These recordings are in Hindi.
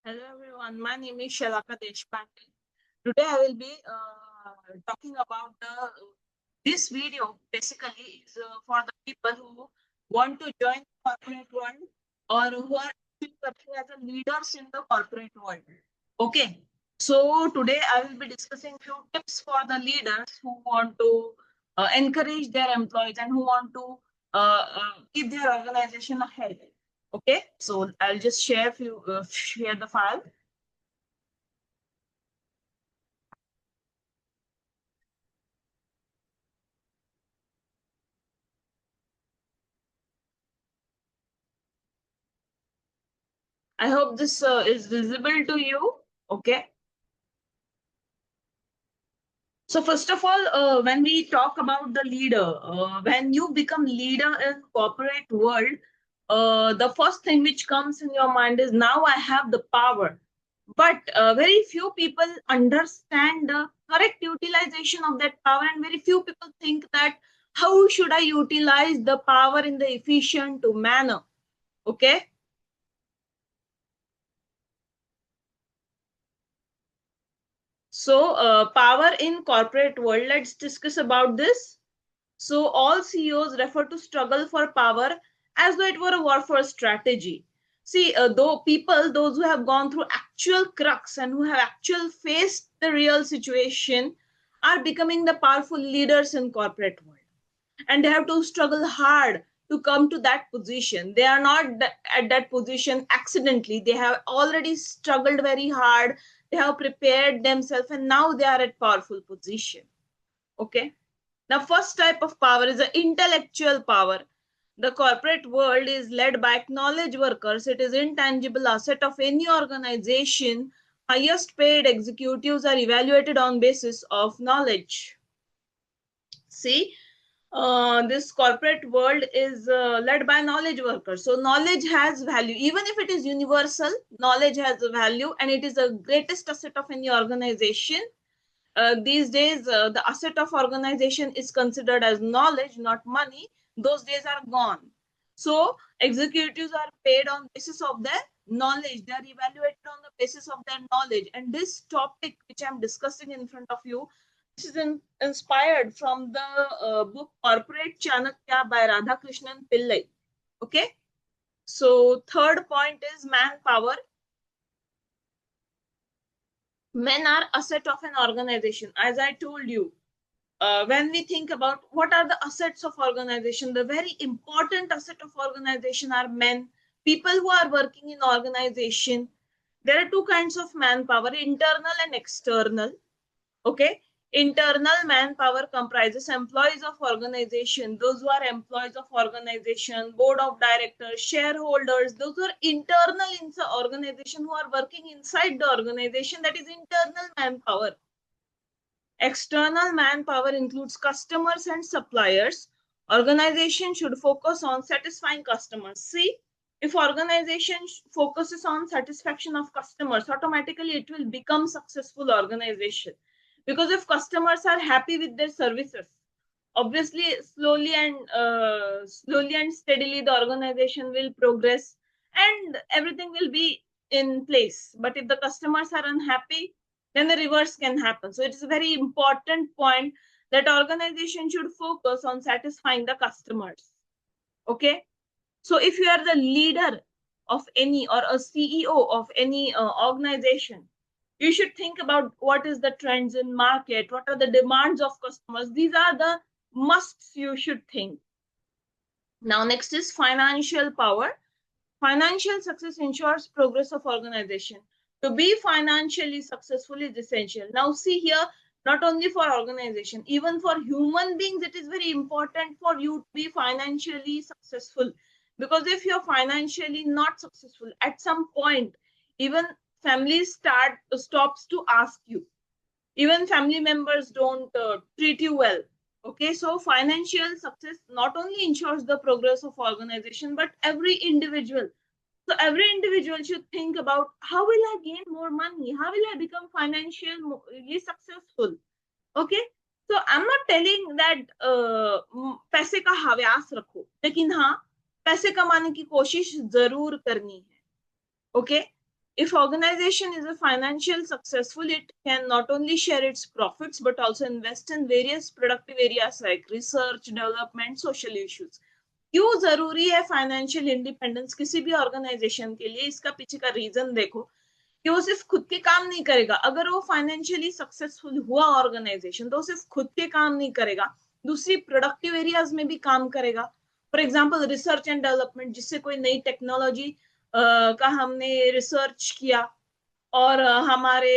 Hello everyone, my name is Shalaka Deshpande. Today I will be talking about this video basically is for the people who want to join the corporate world or who are working as a leaders in the corporate world. Okay, so today I will be discussing few tips for the leaders who want to encourage their employees and who want to keep their organization ahead. Okay, so I'll just share the file. I hope this is visible to you. Okay. So first of all, when we talk about the leader, when you become leader in corporate world, the first thing which comes in your mind is now I have the power. But very few people understand the correct utilization of that power, and very few people think that how should I utilize the power in the efficient manner. Okay. So, power in corporate world, let's discuss about this. So, all CEOs refer to struggle for power as though it were a warfare strategy. See, though people, those who have gone through actual crux and who have actual faced the real situation, are becoming the powerful leaders in corporate world, and they have to struggle hard to come to that position. They are not at that position accidentally. They have already struggled very hard. They have prepared themselves, and now they are at powerful position. Okay. Now, first type of power is the intellectual power. The corporate world is led by knowledge workers. It is intangible asset of any organization. Highest paid executives are evaluated on basis of knowledge. See, this corporate world is led by knowledge workers. So knowledge has value. Even if it is universal, knowledge has a value, and it is the greatest asset of any organization. These days, the asset of organization is considered as knowledge, not money. Those days are gone. So executives are paid on basis of their knowledge. They are evaluated on the basis of their knowledge. And this topic, which I'm discussing in front of you, this is inspired from the book Corporate Chanakya by Radhakrishnan Pillai. Okay. So third point is manpower. Men are asset of an organization. As I told you, when we think about what are the assets of organization, the very important asset of organization are men, people who are working in organization. There are two kinds of manpower, internal and external. Okay. Internal manpower comprises employees of organization, those who are employees of organization, board of directors, shareholders, those who are internal in the organization, who are working inside the organization. That is internal manpower. External manpower includes customers and suppliers. Organization should focus on satisfying customers. See, if organization focuses on satisfaction of customers, automatically it will become successful organization. Because if customers are happy with their services, obviously slowly and steadily the organization will progress and everything will be in place. But if the customers are unhappy, then the reverse can happen. So it is a very important point that organization should focus on satisfying the customers. Okay. So if you are the leader of any or a CEO of any organization, you should think about what is the trends in market, what are the demands of customers. These are the musts you should think. Now, next is financial power. Financial success ensures progress of organization. To be financially successful is essential. Now, see here, not only for organization, even for human beings, it is very important for you to be financially successful. Because if you're financially not successful, at some point, even families stops to ask you. Even family members don't treat you well. Okay, so financial success not only ensures the progress of organization, but every individual. So every individual should think about how will I gain more money? How will I become financially successful? Okay. So I'm not telling that पैसे का हव्यास रखो, लेकिन हाँ पैसे कमाने की कोशिश जरूर करनी है. Okay. If organization is a financial successful, it can not only share its profits but also invest in various productive areas like research, development, social issues. क्यों जरूरी है फाइनेंशियल इंडिपेंडेंस किसी भी ऑर्गेनाइजेशन के लिए? इसका पीछे का रीजन देखो कि वो सिर्फ खुद के काम नहीं करेगा। अगर वो फाइनेंशियली सक्सेसफुल हुआ ऑर्गेनाइजेशन तो सिर्फ खुद के काम नहीं करेगा, दूसरी प्रोडक्टिव एरियाज में भी काम करेगा। For example research and development, जिससे कोई नई टेक्नोलॉजी का हमने रिसर्च किया और हमारे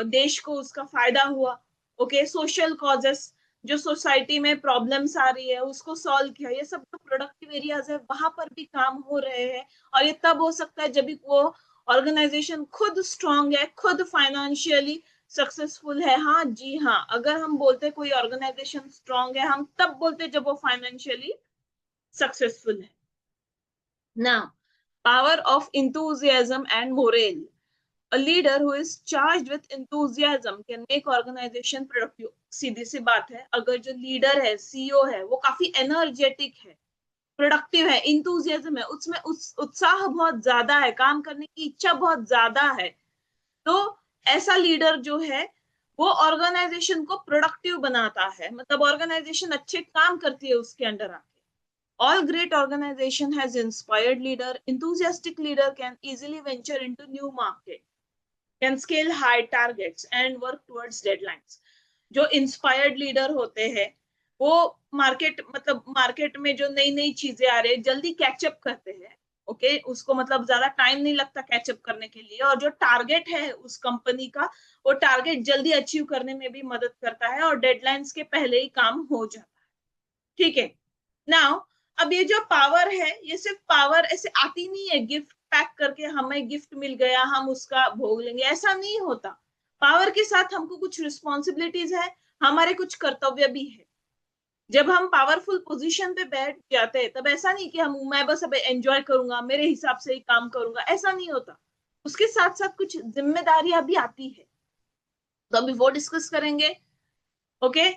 देश को उसका फायदा हुआ। ओके, सोशल कॉजेस, जो सोसाइटी में प्रॉब्लम्स आ रही है उसको सॉल्व किया, ये सब जो प्रोडक्टिव एरियाज है वहां पर भी काम हो रहे हैं। और ये तब हो सकता है जब भी वो ऑर्गेनाइजेशन खुद स्ट्रांग है, खुद फाइनेंशियली सक्सेसफुल है। हाँ जी हाँ, अगर हम बोलते हैं कोई ऑर्गेनाइजेशन स्ट्रांग है, हम तब बोलते हैं जब वो फाइनेंशियली सक्सेसफुल है। Now, power of enthusiasm and morale. A leader who is charged with enthusiasm can make organization productive. सीधी सी बात है, अगर जो लीडर है, सीईओ है, वो काफी एनर्जेटिक है, प्रोडक्टिव है, इंथुजियाज्म है, उसमें उत्साह बहुत ज्यादा है, काम करने की इच्छा बहुत ज्यादा है, तो ऐसा लीडर जो है वो ऑर्गेनाइजेशन को प्रोडक्टिव बनाता है, मतलब ऑर्गेनाइजेशन अच्छे काम करती है उसके अंडर आके। All great organization has inspired leader. Enthusiastic leader can easily venture into new market, can scale high targets and work towards deadlines. जो इंस्पायर्ड लीडर होते हैं वो मार्केट, मतलब मार्केट में जो नई नई चीजें आ रही है जल्दी कैचअप करते हैं। ओके, उसको मतलब ज्यादा टाइम नहीं लगता कैचअप करने के लिए, और जो टारगेट है उस कंपनी का, वो टारगेट जल्दी अचीव करने में भी मदद करता है और डेडलाइंस के पहले ही काम हो जाता है। ठीक है, नाउ अब ये जो पावर है, ये सिर्फ पावर ऐसे आती नहीं है गिफ्ट पैक करके, हमें गिफ्ट मिल गया हम उसका भोग लेंगे, ऐसा नहीं होता। पावर के साथ हमको कुछ रिस्पॉन्सिबिलिटीज है, हमारे कुछ कर्तव्य भी है। जब हम पावरफुल पोजीशन पे बैठ जाते हैं तब ऐसा नहीं कि हम मैं बस अब एंजॉय करूंगा, मेरे हिसाब से ही काम करूंगा, ऐसा नहीं होता। उसके साथ साथ कुछ जिम्मेदारियां भी आती है, तो अभी वो डिस्कस करेंगे। ओके,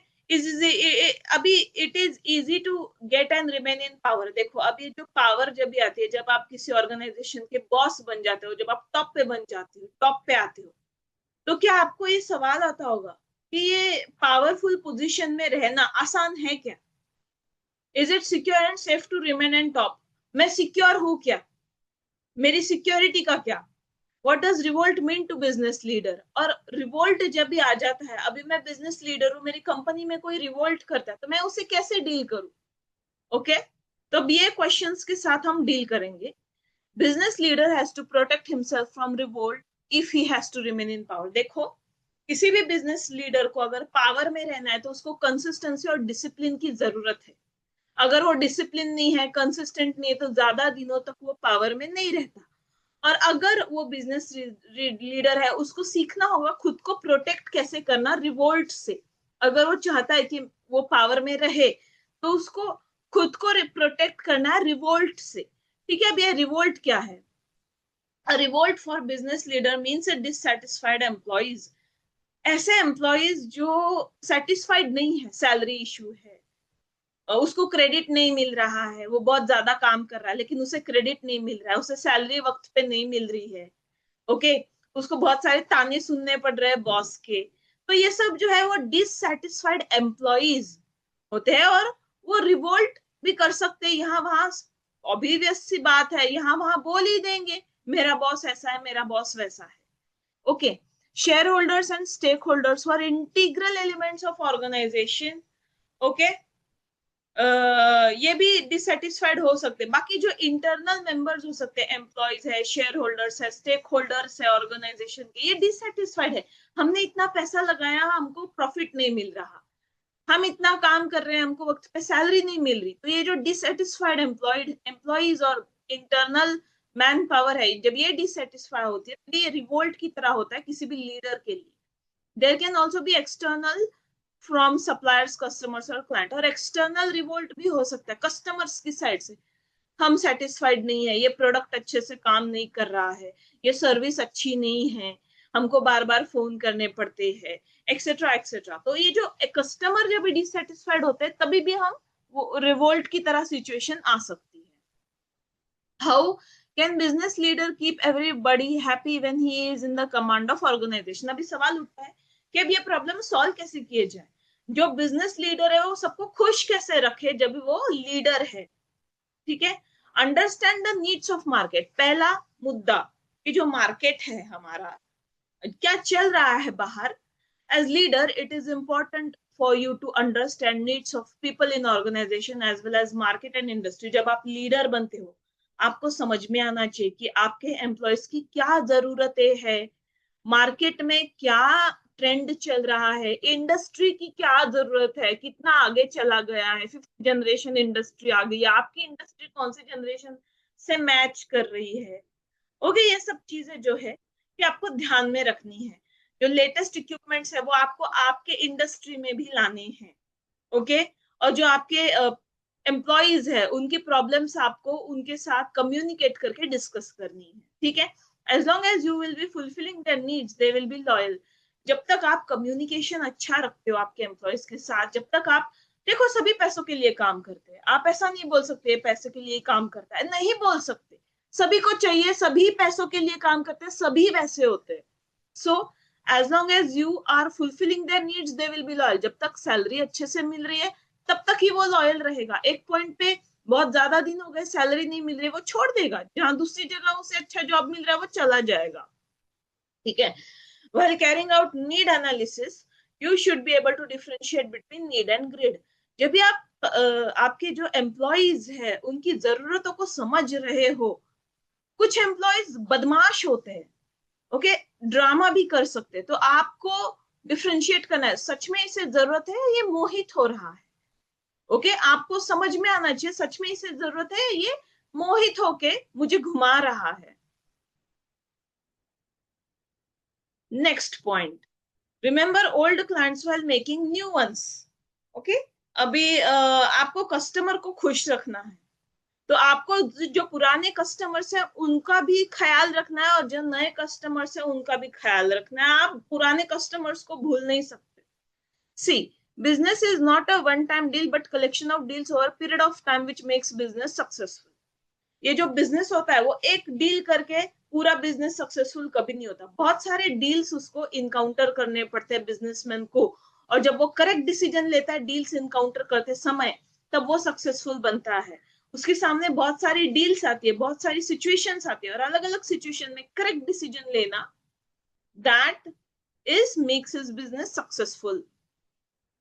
अभी it is easy to get and remain in power. देखो अभी जो पावर जब भी आती है, जब आप किसी ऑर्गेनाइजेशन के बॉस बन जाते हो, जब आप टॉप पे बन जाते हो, टॉप पे आते हो, तो क्या आपको ये सवाल आता होगा कि ये पावरफुल पोजीशन में रहना आसान है क्या? Is it secure and safe to remain in top? मैं सिक्योर हूं क्या? मेरी सिक्योरिटी का क्या? What does revolt mean to business leader? और रिवोल्ट जब भी आ जाता है, अभी मैं बिजनेस लीडर हूँ, मेरी कंपनी में कोई रिवोल्ट करता है तो मैं उसे कैसे डील करूं? ओके, तो ये क्वेश्चंस के साथ हम डील करेंगे। Business leader has to protect himself from revolt if he has to remain in power. देखो, किसी भी बिजनेस लीडर को अगर पावर में रहना है तो उसको कंसिस्टेंसी और डिसिप्लिन की जरूरत है। अगर वो डिसिप्लिन नहीं है, कंसिस्टेंट नहीं है, तो ज्यादा दिनों तक वो पावर में नहीं रहता। और अगर वो बिजनेस लीडर है, उसको सीखना होगा खुद को प्रोटेक्ट कैसे करना रिवोल्ट से। अगर वो चाहता है कि वो पावर में रहे तो उसको खुद को प्रोटेक्ट करना है रिवोल्ट से। ठीक है, अब ये रिवोल्ट क्या है? A revolt for business leader means a dissatisfied employees. ऐसे एम्प्लॉयज जो सेटिस्फाइड नहीं है, सैलरी इशू है, उसको क्रेडिट नहीं मिल रहा है, वो बहुत ज्यादा काम कर रहा है लेकिन उसे क्रेडिट नहीं मिल रहा है, उसे सैलरी वक्त पे नहीं मिल रही है। ओके, उसको बहुत सारे ताने सुनने पड़ रहे हैं बॉस के, तो ये सब जो है वो डिससेटिस्फाइड एम्प्लॉयज होते हैं और वो रिवोल्ट भी कर सकते हैं यहाँ वहां। ऑब्वियस सी बात है, यहाँ वहां बोल ही देंगे मेरा बॉस ऐसा है, मेरा बॉस वैसा है। Okay, shareholders and stakeholders are integral elements of organisation. Okay, ये भी डिससेटिस्फाइड हो सकते हैं। बाकी जो इंटरनल मेंबर्स हो सकते हैं, एम्प्लॉयज है, शेयर होल्डर्स है, स्टेक होल्डर्स है ऑर्गेनाइजेशन के, ये डिससेटिस्फाइड है। हमने इतना पैसा लगाया, हमको प्रॉफिट नहीं मिल रहा, हम इतना काम कर रहे हैं, हमको वक्त पे सैलरी नहीं मिल रही, तो ये जो डिससेटिस्फाइड एम्प्लॉयज और इंटरनल मैन पावर है, जब ये डिससेटिस्फाई होती है तो ये रिवोल्ट की तरह होता है किसी भी लीडर के लिए। There can also be external from suppliers, customers और क्लाइंट। और एक्सटर्नल रिवोल्ट भी हो सकता है कस्टमर्स की साइड से, हम सेटिस्फाइड नहीं है, ये प्रोडक्ट अच्छे से काम नहीं कर रहा है, ये सर्विस अच्छी नहीं है, हमको बार बार फोन करने पड़ते हैं, एक्सेट्रा एक्सेट्रा। तो ये जो कस्टमर जब भी डिससेटिस्फाइड होते हैं तभी भी हम वो रिवोल्ट की तरह सिचुएशन आ सकती है। How can business leader keep everybody happy when he is in the command of organisation? अभी सवाल उठता है कि अब ये प्रॉब्लम सॉल्व कैसे किए जाए? जो बिजनेस लीडर है वो सबको खुश कैसे रखे जब वो लीडर है? ठीक है, understand the needs of market. पहला मुद्दा कि जो मार्केट है हमारा, क्या चल रहा है बाहर। As leader it is important for you to understand needs of people in organization as well as market and industry। जब आप लीडर बनते हो आपको समझ में आना चाहिए कि आपके एम्प्लॉयज की क्या जरूरतें हैं, मार्केट में क्या ट्रेंड चल रहा है, इंडस्ट्री की क्या जरूरत है, कितना आगे चला गया है, 5th जनरेशन इंडस्ट्री आ गई है, आपकी इंडस्ट्री कौन सी जनरेशन से मैच कर रही है। ओके, ये सब चीजें जो है कि आपको ध्यान में रखनी है। जो लेटेस्ट इक्विपमेंट्स है वो आपको आपके इंडस्ट्री में भी लाने हैं। ओके, और जो आपके एम्प्लॉयज है उनकी प्रॉब्लम्स आपको उनके साथ कम्युनिकेट करके डिस्कस करनी है। ठीक है, as long as you will be fulfilling their needs they will be loyal. जब तक आप कम्युनिकेशन अच्छा रखते हो आपके एम्प्लॉयज के साथ, जब तक आप देखो सभी पैसों के लिए काम करते हैं, आप ऐसा नहीं बोल सकते पैसे के लिए काम करता है, नहीं बोल सकते। सभी को चाहिए, सभी पैसों के लिए काम करते हैं, सभी वैसे होते हैं। So as long as you are fulfilling their needs they will be loyal. जब तक सैलरी अच्छे से मिल रही है तब तक ही वो लॉयल रहेगा। एक पॉइंट पे बहुत ज्यादा दिन हो गए सैलरी नहीं मिल रही, वो छोड़ देगा, जहां दूसरी जगह उसे अच्छा जॉब मिल रहा है वो चला जाएगा। ठीक है, while carrying out need analysis you should be able to differentiate between need and greed। जब भी आप आपके जो एम्प्लॉयज है उनकी जरूरतों को समझ रहे हो, कुछ एम्प्लॉयज बदमाश होते हैं, ओके, ड्रामा भी कर सकते हैं, तो आपको डिफरेंशिएट करना है, सच में इसे जरूरत है, ये मोहित हो रहा है। ओके, आपको समझ में आना चाहिए सच में इसे जरूरत है, ये मोहित होके मुझे घुमा रहा है। Next point, remember old clients while making new ones. Okay, अभी आपको कस्टमर को खुश रखना है, तो आपको जो पुराने कस्टमर्स हैं उनका भी ख्याल रखना है और जो नए कस्टमर्स हैं उनका भी ख्याल रखना है। आप पुराने कस्टमर्स को भूल नहीं सकते। See, business is not a one time deal but collection of deals over period of time which makes business successful. ये जो बिजनेस होता है वो एक डील करके पूरा बिजनेस सक्सेसफुल कभी नहीं होता, बहुत सारे डील्स उसको इनकाउंटर करने पड़ते हैं बिजनेसमैन को, और जब वो करेक्ट डिसीजन लेता है डील्स इनकाउंटर करते समय तब वो सक्सेसफुल बनता है। उसके सामने बहुत सारी डील्स आती है, बहुत सारी सिचुएशंस आती है, और अलग अलग सिचुएशन में करेक्ट डिसीजन लेना, that is makes his business successful.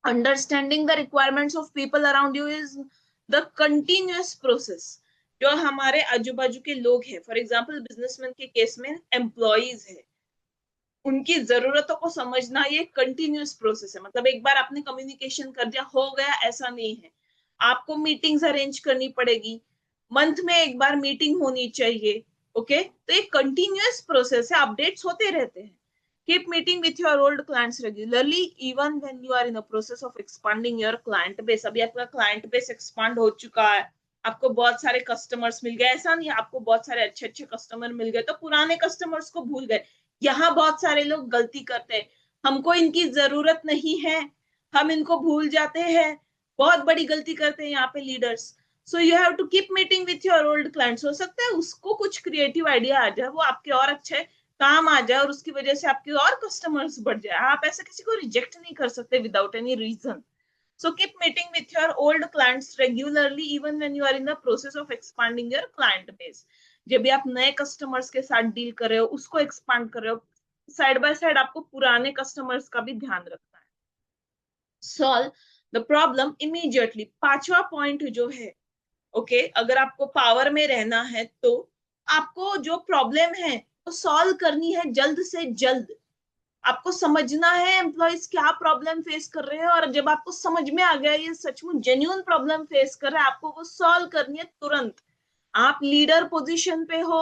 Understanding the requirements of people around you is the continuous process. जो हमारे आजू बाजू के लोग हैं, फॉर एग्जाम्पल बिजनेसमैन के केस में एम्प्लॉयज है, उनकी जरूरतों को समझना ये कंटिन्यूअस प्रोसेस है। मतलब एक बार आपने कम्युनिकेशन कर दिया हो गया, ऐसा नहीं है, आपको मीटिंग्स अरेंज करनी पड़ेगी, मंथ में एक बार मीटिंग होनी चाहिए। ओके, तो एक कंटिन्यूअस प्रोसेस है, अपडेट्स होते रहते हैं। Keep meeting with your old clients regularly even when you are in a process of expanding your client base. अभी आपका क्लाइंट बेस एक्सपांड हो चुका है, आपको बहुत सारे कस्टमर्स मिल गए, ऐसा नहीं आपको बहुत सारे अच्छे अच्छे कस्टमर मिल गए तो पुराने कस्टमर्स को भूल गए। यहाँ बहुत सारे लोग गलती करते हैं, हमको इनकी जरूरत नहीं है, हम इनको भूल जाते हैं, बहुत बड़ी गलती करते हैं यहाँ पे leaders. So you have to keep meeting with your old clients. हो सकता है उसको कुछ क्रिएटिव आइडिया आ जाए, वो आपके और अच्छे काम आ जाए और उसकी वजह से आपके और कस्टमर्स बढ़ जाए। आप ऐसे किसी को रिजेक्ट नहीं कर सकते without any reason. So keep meeting with your old clients regularly even when you are in the process of expanding your client base। जब भी आप नए कस्टमर्स के साथ डील कर रहे हो, उसको एक्सपांड कर रहे हो, साइड बाय साइड आपको पुराने कस्टमर्स का भी ध्यान रखना है। सॉल्व द प्रॉब्लम इमीडिएटली, पांचवा पॉइंट जो है, ओके, अगर आपको पावर में रहना है तो आपको जो प्रॉब्लम है वो सॉल्व करनी है जल्द से जल्द। आपको समझना है एम्प्लॉयज क्या प्रॉब्लम फेस कर रहे हैं, और जब आपको समझ में आ गया ये सचमुच जेन्युइन प्रॉब्लम फेस कर रहा है, आपको वो सॉल्व करनी है तुरंत। आप लीडर पोजीशन पे हो,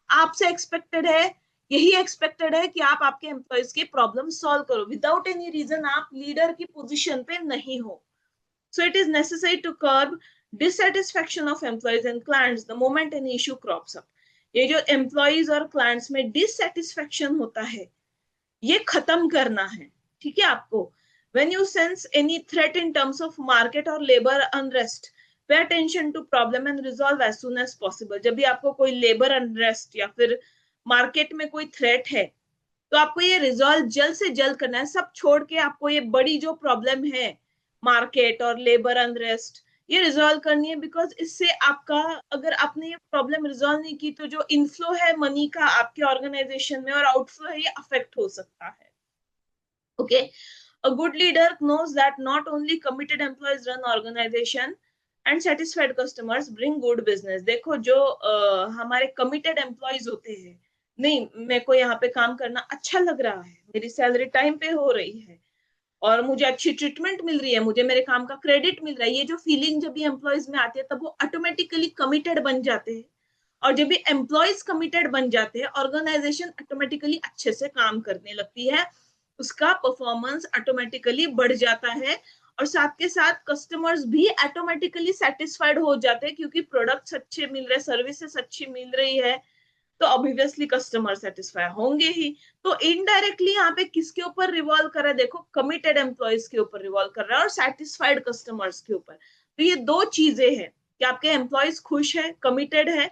आपसे एक्सपेक्टेड है, यही एक्सपेक्टेड है कि आप आपके एम्प्लॉयज की प्रॉब्लम सॉल्व करो। विदाउट एनी रीजन आप लीडर की पोजीशन पे नहीं हो। So it is necessary to curb dissatisfaction of employees and clients the moment an issue crops up. ये जो एम्प्लॉयज और क्लाइंट्स में डिससेटिस्फैक्शन होता है ये खत्म करना है। ठीक है, आपको when you sense any threat in terms of market or labor unrest, pay attention to problem and resolve as soon as possible. जब भी आपको कोई लेबर अनरेस्ट या फिर मार्केट में कोई थ्रेट है तो आपको ये रिजॉल्व जल्द से जल्द करना है। सब छोड़ के आपको ये बड़ी जो प्रॉब्लम है मार्केट और लेबर अनरेस्ट ये रिजॉल्व करनी है, बिकॉज इससे आपका, अगर आपने ये प्रॉब्लम रिजॉल्व नहीं की तो जो इनफ्लो है मनी का आपके ऑर्गेनाइजेशन में और आउटफ्लो है ये अफेक्ट हो सकता है। Okay, a good leader knows that not only committed employees run organization and satisfied customers bring good business। देखो जो हमारे committed employees होते हैं, नहीं मेरे को यहाँ पे काम करना अच्छा लग रहा है, मेरी सैलरी टाइम पे हो रही है और मुझे अच्छी ट्रीटमेंट मिल रही है, मुझे मेरे काम का क्रेडिट मिल रहा है, ये जो फीलिंग जब भी एम्प्लॉयज में आती है तब वो ऑटोमेटिकली कमिटेड बन जाते हैं। और जब भी एम्प्लॉयज कमिटेड बन जाते हैं ऑर्गेनाइजेशन ऑटोमेटिकली अच्छे से काम करने लगती है, उसका परफॉर्मेंस ऑटोमेटिकली बढ़ जाता है और साथ के साथ कस्टमर्स भी ऑटोमेटिकली सेटिस्फाइड हो जाते हैं क्योंकि प्रोडक्ट्स अच्छे मिल रहे, सर्विसेज अच्छी मिल रही है, तो ऑब्वियसली कस्टमर सेटिस्फाई होंगे ही। तो इनडायरेक्टली यहाँ पे किसके ऊपर रिवॉल्व कर रहा है, देखो कमिटेड एम्प्लॉयज के ऊपर रिवॉल्व कर रहा है और सेटिस्फाइड कस्टमर्स के ऊपर। तो ये दो चीजें हैं कि आपके एम्प्लॉयज खुश है, कमिटेड है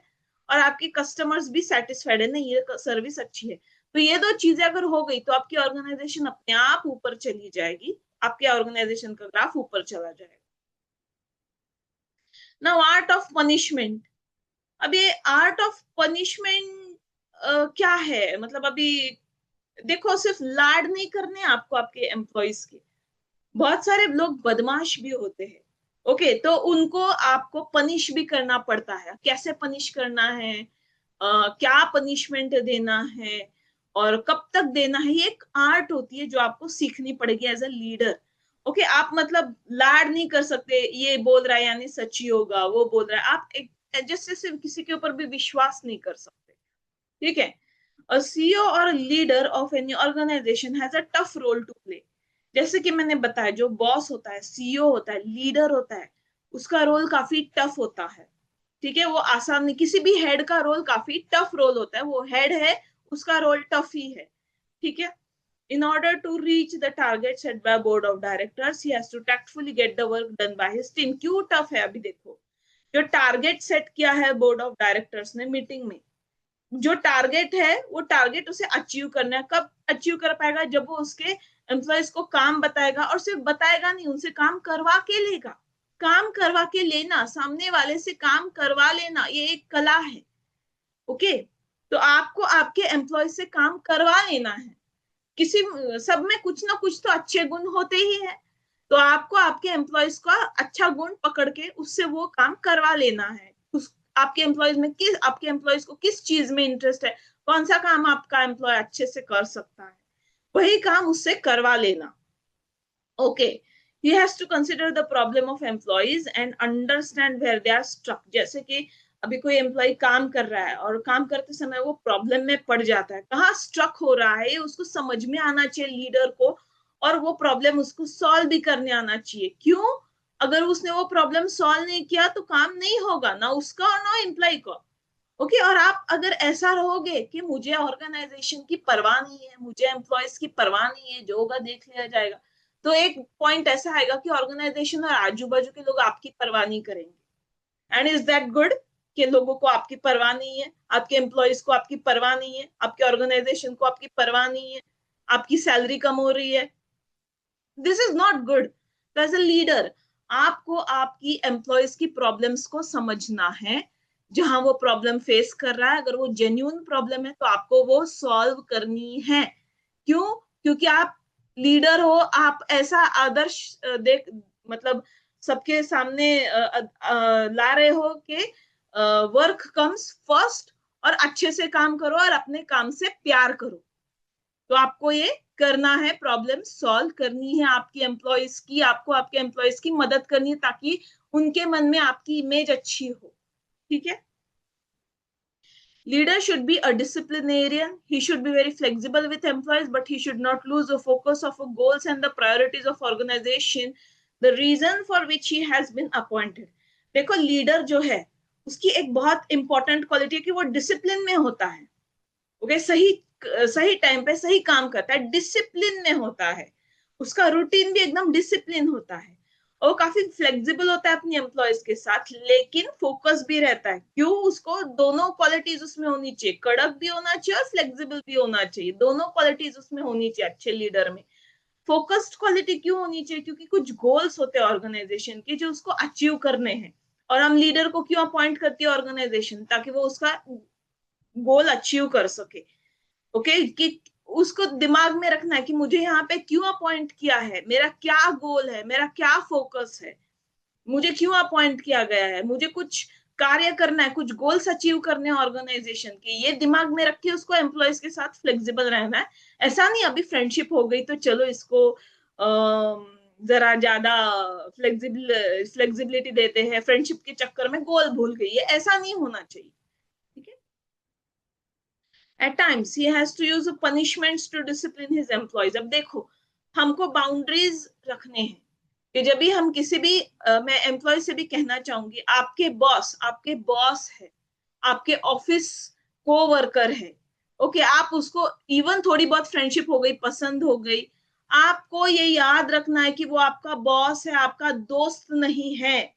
और आपके कस्टमर्स भी सेटिस्फाइड है, नहीं ये सर्विस अच्छी है। तो ये दो चीजें अगर हो गई तो आपकी ऑर्गेनाइजेशन अपने आप ऊपर चली जाएगी, आपके ऑर्गेनाइजेशन का ग्राफ ऊपर चला जाएगा। Now art of punishment. अब ये आर्ट ऑफ पनिशमेंट क्या है, मतलब अभी देखो सिर्फ लाड नहीं करने आपको आपके एम्प्लॉयज के, बहुत सारे लोग बदमाश भी होते हैं। ओके, तो उनको आपको पनिश भी करना पड़ता है। कैसे पनिश करना है, क्या पनिशमेंट देना है और कब तक देना है, ये एक आर्ट होती है जो आपको सीखनी पड़ेगी एज अ लीडर। ओके, आप मतलब लाड नहीं कर सकते, ये बोल रहा है यानी सच ही होगा, वो बोल रहा है, आप एक जैसे सिर्फ किसी के ऊपर भी विश्वास नहीं कर सकते। ठीक है, a CEO और leader of any organisation has a tough role to play. जैसे कि मैंने बताया जो बॉस होता है, सीईओ होता है, लीडर होता है, उसका रोल काफी टफ होता है। ठीक है, वो आसान नहीं, किसी भी हेड का रोल काफी टफ रोल होता है, वो हेड है उसका रोल टफ ही है। ठीक है, in order to reach the target set by board of directors he has to tactfully get the work done by his team। क्यों टफ है, अभी देखो जो टारगेट सेट किया है बोर्ड ऑफ डायरेक्टर्स ने मीटिंग में, जो टारगेट है वो टारगेट उसे अचीव करना है। कब अचीव कर पाएगा, जब वो उसके एम्प्लॉयज को काम बताएगा, और सिर्फ बताएगा नहीं, उनसे काम करवा के लेगा। काम करवा के लेना, सामने वाले से काम करवा लेना, ये एक कला है। ओके, तो आपको आपके एम्प्लॉय से काम करवा लेना है। किसी सब में कुछ ना कुछ तो अच्छे गुण होते ही है, तो आपको आपके एम्प्लॉयज का अच्छा गुण पकड़ के उससे वो काम करवा लेना है। आपके एम्प्लॉयज में आपके एम्प्लॉयज को किस चीज में इंटरेस्ट है, कौन सा काम आपका एम्प्लॉय अच्छे से कर सकता है, वही काम उससे करवा लेना। Okay, he has to consider the problem of employees and understand where they are stuck। जैसे कि अभी कोई एम्प्लॉय काम कर रहा है और काम करते समय वो प्रॉब्लम में पड़ जाता है, कहाँ स्ट्रक हो रहा है ये उसको समझ में आना चाहिए लीडर को, और वो प्रॉब्लम उसको सॉल्व भी करने आना चाहिए। क्यों, अगर उसने वो प्रॉब्लम सॉल्व नहीं किया तो काम नहीं होगा, ना उसका और ना एम्प्लॉय का। ओके, और आप अगर ऐसा रहोगे कि मुझे ऑर्गेनाइजेशन की परवाह नहीं है, मुझे एम्प्लॉयज की परवाह नहीं है, जो होगा देख लिया जाएगा, तो एक पॉइंट ऐसा आएगा कि ऑर्गेनाइजेशन और आजू बाजू के लोग आपकी परवाह नहीं करेंगे। एंड इज दैट गुड कि लोगों को आपकी परवाह नहीं है, आपके एम्प्लॉयज को आपकी परवाह नहीं है, आपके ऑर्गेनाइजेशन को आपकी परवाह नहीं है, आपकी सैलरी कम हो रही है, दिस इज नॉट गुड। तो एज अ लीडर आपको आपकी एम्प्लॉयज की प्रॉब्लम्स को समझना है, जहां वो प्रॉब्लम फेस कर रहा है, अगर वो जेन्युइन प्रॉब्लम है तो आपको वो सॉल्व करनी है। क्यों, क्योंकि आप लीडर हो, आप ऐसा आदर्श देख मतलब सबके सामने ला रहे हो कि वर्क कम्स फर्स्ट, और अच्छे से काम करो और अपने काम से प्यार करो। तो आपको ये करना है, प्रॉब्लम सॉल्व करनी है आपकी एम्प्लॉयज की, आपको आपके एम्प्लॉयज की मदद करनी है ताकि उनके मन में आपकी इमेज अच्छी हो। ठीक है, leader should be a disciplinarian, he should be very flexible with employees, but he should not lose the focus of goals and the priorities of organization, the reason for which he has been appointed। देखो लीडर जो है उसकी एक बहुत इंपॉर्टेंट क्वालिटी है कि वो डिसिप्लिन में होता है। ओके, सही टाइम पे सही काम करता है, डिसिप्लिन में होता है, उसका रूटीन भी एकदम डिसिप्लिन होता है, और काफी फ्लेक्सिबल होता है अपने एम्प्लॉयज के साथ, लेकिन फोकस भी रहता है। क्यों? उसको दोनों क्वालिटीज उसमें होनी चाहिए, कड़क भी होना चाहिए और फ्लेक्सिबल भी होना चाहिए, दोनों क्वालिटीज उसमें होनी चाहिए अच्छे लीडर में। फोकस्ड क्वालिटी क्यों होनी चाहिए? क्योंकि कुछ गोल्स होते हैं ऑर्गेनाइजेशन के जो उसको अचीव करने हैं, और हम लीडर को क्यों अपॉइंट करती है ऑर्गेनाइजेशन? ताकि वो उसका गोल अचीव कर सके। ओके, कि उसको दिमाग में रखना है कि मुझे यहाँ पे क्यों अपॉइंट किया है, मेरा क्या गोल है, मेरा क्या फोकस है, मुझे क्यों अपॉइंट किया गया है, मुझे कुछ कार्य करना है, कुछ गोल्स अचीव करने हैं ऑर्गेनाइजेशन के। ये दिमाग में रख के उसको एम्प्लॉयज के साथ फ्लेक्सिबल रहना है। ऐसा नहीं अभी फ्रेंडशिप हो गई तो चलो इसको जरा ज्यादा फ्लेक्सिबिलिटी देते हैं, फ्रेंडशिप के चक्कर में गोल भूल गई, ये ऐसा नहीं होना चाहिए। ठीक है। At times he has to use punishments to discipline his employees. अब देखो, हमको बाउंड्रीज रखने हैं कि जब भी हम किसी भी मैं एम्प्लॉय से भी कहना चाहूंगी, आपके बॉस है, आपके ऑफिस को वर्कर है। ओके, आप उसको इवन थोड़ी बहुत फ्रेंडशिप हो गई, पसंद हो गई, आपको ये याद रखना है कि वो आपका बॉस है, आपका दोस्त नहीं है।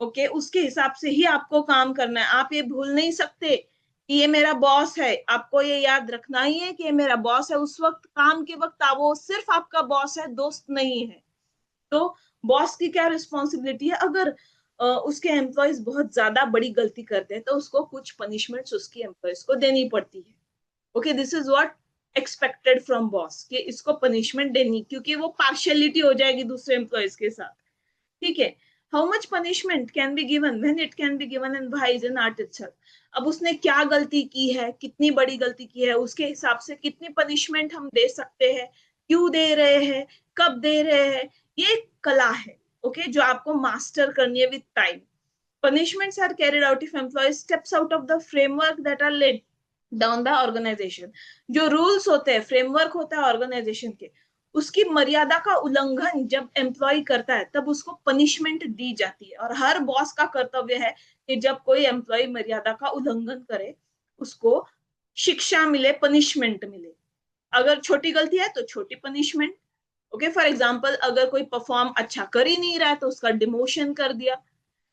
ओके, उसके हिसाब से ही आपको काम करना है। आप ये भूल नहीं सकते कि ये मेरा बॉस है, आपको ये याद रखना ही है कि ये मेरा बॉस है। उस वक्त, काम के वक्त, वो सिर्फ आपका बॉस है, दोस्त नहीं है। तो बॉस की क्या रिस्पॉन्सिबिलिटी है? अगर उसके एम्प्लॉयज बहुत ज्यादा बड़ी गलती करते हैं तो उसको कुछ पनिशमेंट्स उसकी एम्प्लॉयज को देनी पड़ती है। Okay, this is what expected from boss, कि इसको पनिशमेंट देनी, क्योंकि वो पार्शियलिटी हो जाएगी दूसरे एम्प्लॉयज के साथ। ठीक है। How much punishment can be given when it can be given in wise in art itself. अब उसने क्या गलती की है, कितनी बड़ी गलती की है, उसके हिसाब से कितनी पनिशमेंट हम दे सकते हैं, क्यों दे रहे हैं, कब दे रहे हैं, ये एक कला है। ओके, जो आपको मास्टर करनी है with time. Punishments are carried out if employee steps out of the framework that are laid down by organization. जो रूल्स होते हैं, फ्रेमवर्क होता है ऑर्गेनाइजेशन के, उसकी मर्यादा का उल्लंघन जब एम्प्लॉय करता है तब उसको पनिशमेंट दी जाती है। और हर बॉस का कर्तव्य है कि जब कोई एम्प्लॉय मर्यादा का उल्लंघन करे उसको शिक्षा मिले, पनिशमेंट मिले। अगर छोटी गलती है तो छोटी पनिशमेंट। ओके, फॉर एग्जाम्पल अगर कोई परफॉर्म अच्छा कर ही नहीं रहा है तो उसका डिमोशन कर दिया।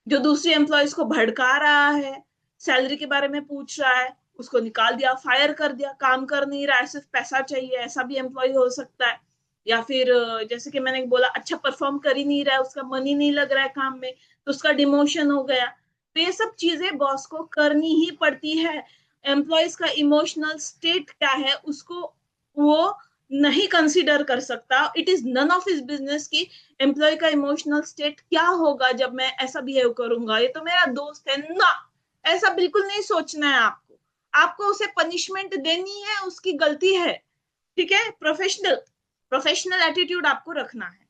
जो दूसरी एम्प्लॉयज को भड़का रहा है, सैलरी के बारे में पूछ रहा है, उसको निकाल दिया, फायर कर दिया, काम कर नहीं रहा है, सिर्फ पैसा चाहिए, ऐसा भी एम्प्लॉय हो सकता है। या फिर जैसे कि मैंने बोला, अच्छा परफॉर्म कर ही नहीं रहा है, उसका मन ही नहीं लग रहा है काम में, तो उसका डिमोशन हो गया। तो ये सब चीजें बॉस को करनी ही पड़ती है। एम्प्लॉयज का इमोशनल स्टेट क्या है उसको वो नहीं कंसीडर कर सकता। It is none of his business की एम्प्लॉय का इमोशनल स्टेट क्या होगा जब मैं ऐसा बिहेव करूंगा, ये तो मेरा दोस्त है ना। ऐसा बिल्कुल नहीं सोचना है आपको। आपको उसे पनिशमेंट देनी है, उसकी गलती है। ठीक है, प्रोफेशनल प्रोफेशनल एटीट्यूड आपको रखना है।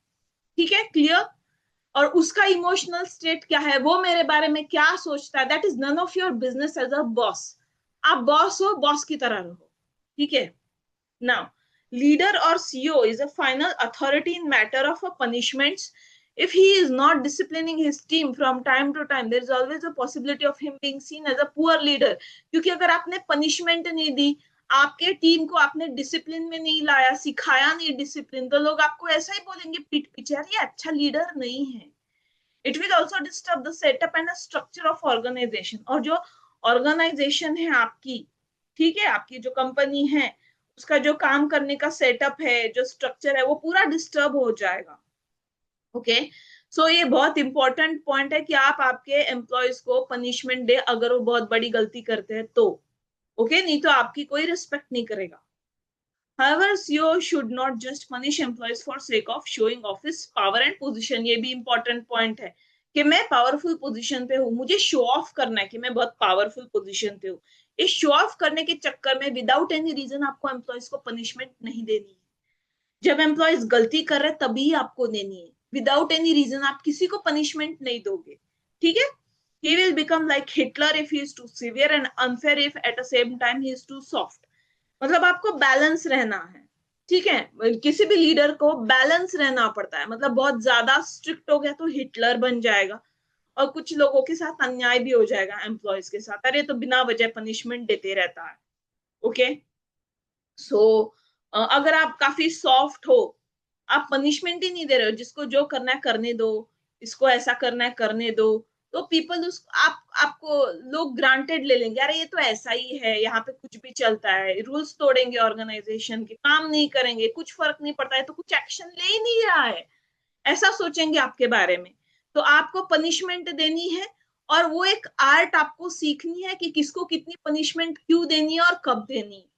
ठीक है, क्लियर? और उसका इमोशनल स्टेट क्या है, वो मेरे बारे में क्या सोचता है, that is none of your business as a boss. आप बॉस हो, बॉस की तरह रहो। ठीक है। Now, leader or CEO is a final authority in matter of a punishments. If he is not disciplining his team from time to time, there is always a possibility of him being seen as a poor leader. क्योंकि अगर आपने पनिशमेंट नहीं दी, आपके टीम को आपने डिसिप्लिन में नहीं लाया, सिखाया नहीं डिसिप्लिन, तो लोग आपको ऐसा ही बोलेंगे पीठ पीछे, यार ये अच्छा लीडर नहीं है। It will also disturb the setup and structure of organisation. और जो ऑर्गेनाइजेशन है आपकी, ठीक है, आपकी जो कंपनी है, उसका जो काम करने का सेटअप है, जो स्ट्रक्चर है, वो पूरा डिस्टर्ब हो जाएगा। ओके, सो ये बहुत इंपॉर्टेंट पॉइंट है कि आप आपके एम्प्लॉयज को पनिशमेंट दे अगर वो बहुत बड़ी गलती करते हैं तो। ओके, नहीं तो आपकी कोई रिस्पेक्ट नहीं करेगा। However, CEO should not just punish employees for sake of showing off his power and position. ये भी important point है कि मैं पावरफुल पोजीशन पे हूँ, मुझे शो ऑफ करना है कि मैं बहुत पावरफुल पोजीशन पे हूँ। इस शो ऑफ करने के चक्कर में विदाउट एनी रीजन आपको एम्प्लॉयज को पनिशमेंट नहीं देनी है। जब एम्प्लॉयज गलती कर रहे तभी आपको देनी है, विदाउट एनी रीजन आप किसी को पनिशमेंट नहीं दोगे। ठीक है। He will become like Hitler if he is too severe and unfair if at the same time he is too soft. मतलब आपको बैलेंस रहना है। ठीक है, किसी भी लीडर को बैलेंस रहना पड़ता है। मतलब बहुत ज्यादा स्ट्रिक्ट हो गया तो हिटलर बन जाएगा, और कुछ लोगों के साथ अन्याय भी हो जाएगा एम्प्लॉयज के साथ, अरे तो बिना वजह पनिशमेंट देते रहता है। ओके, सो अगर आप काफी सॉफ्ट हो, आप पनिशमेंट ही नहीं दे रहे हो, जिसको जो करना है करने दो, इसको ऐसा करना है करने दो, तो पीपल उस आपको लोग ग्रांटेड ले लेंगे, अरे ये तो ऐसा ही है, यहाँ पे कुछ भी चलता है, रूल्स तोड़ेंगे, ऑर्गेनाइजेशन के काम नहीं करेंगे, कुछ फर्क नहीं पड़ता है, तो कुछ एक्शन ले ही नहीं रहा है, ऐसा सोचेंगे आपके बारे में। तो आपको पनिशमेंट देनी है, और वो एक आर्ट आपको सीखनी है कि किसको कितनी पनिशमेंट क्यों देनी है और कब देनी है।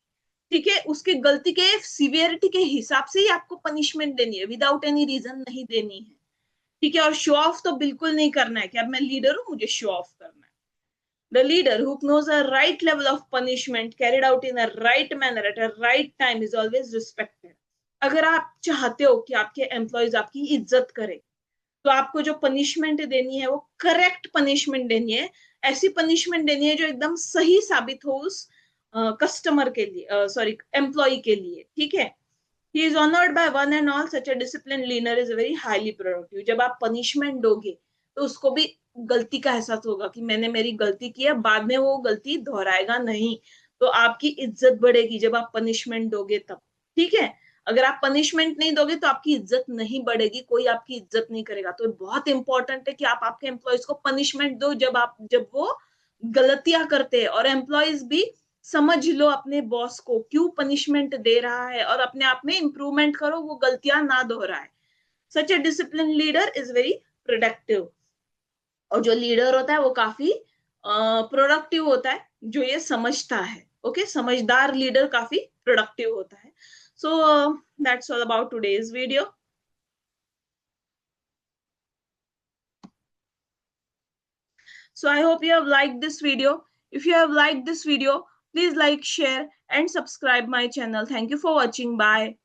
ठीक है, उसकी गलती के सिवियरिटी के हिसाब से ही आपको पनिशमेंट देनी है, विदाउट एनी रीजन नहीं देनी है। ठीक है, और शो ऑफ तो बिल्कुल नहीं करना है कि अब मैं लीडर हूं, मुझे शो ऑफ करना है। The leader who knows a right level of punishment carried out in a right manner at a right time is always respected. अगर आप चाहते हो कि आपके एम्प्लॉयज आपकी इज्जत करें, तो आपको जो पनिशमेंट देनी है वो करेक्ट पनिशमेंट देनी है, ऐसी पनिशमेंट देनी है जो एकदम सही साबित हो उस कस्टमर के लिए, सॉरी एम्प्लॉय के लिए। ठीक है, he is honored by one and all, such a disciplined leader is very highly productive. जब आप पनिशमेंट दोगे तो उसको भी गलती का एहसास होगा कि मैंने मेरी गलती की है, बाद में वो गलती दोहराएगा नहीं, तो आपकी इज्जत बढ़ेगी जब आप पनिशमेंट दोगे तब। ठीक है, अगर आप पनिशमेंट नहीं दोगे तो आपकी इज्जत नहीं बढ़ेगी, कोई आपकी इज्जत नहीं करेगा। तो बहुत इंपॉर्टेंट है कि आप आपके एम्प्लॉयज को पनिशमेंट दो जब वो गलतियां करते हैं, और एम्प्लॉयज भी समझ लो अपने बॉस को क्यों पनिशमेंट दे रहा है, और अपने आप में इंप्रूवमेंट करो, वो गलतियां ना दोहराए। Such a discipline leader is very productive, और जो लीडर होता है वो काफी प्रोडक्टिव होता है, जो ये समझता है। ओके, समझदार लीडर काफी प्रोडक्टिव होता है। So that's all about today's video. So I hope you have liked this video. If you have liked this video, please like, share, and subscribe my channel. Thank you for watching. Bye.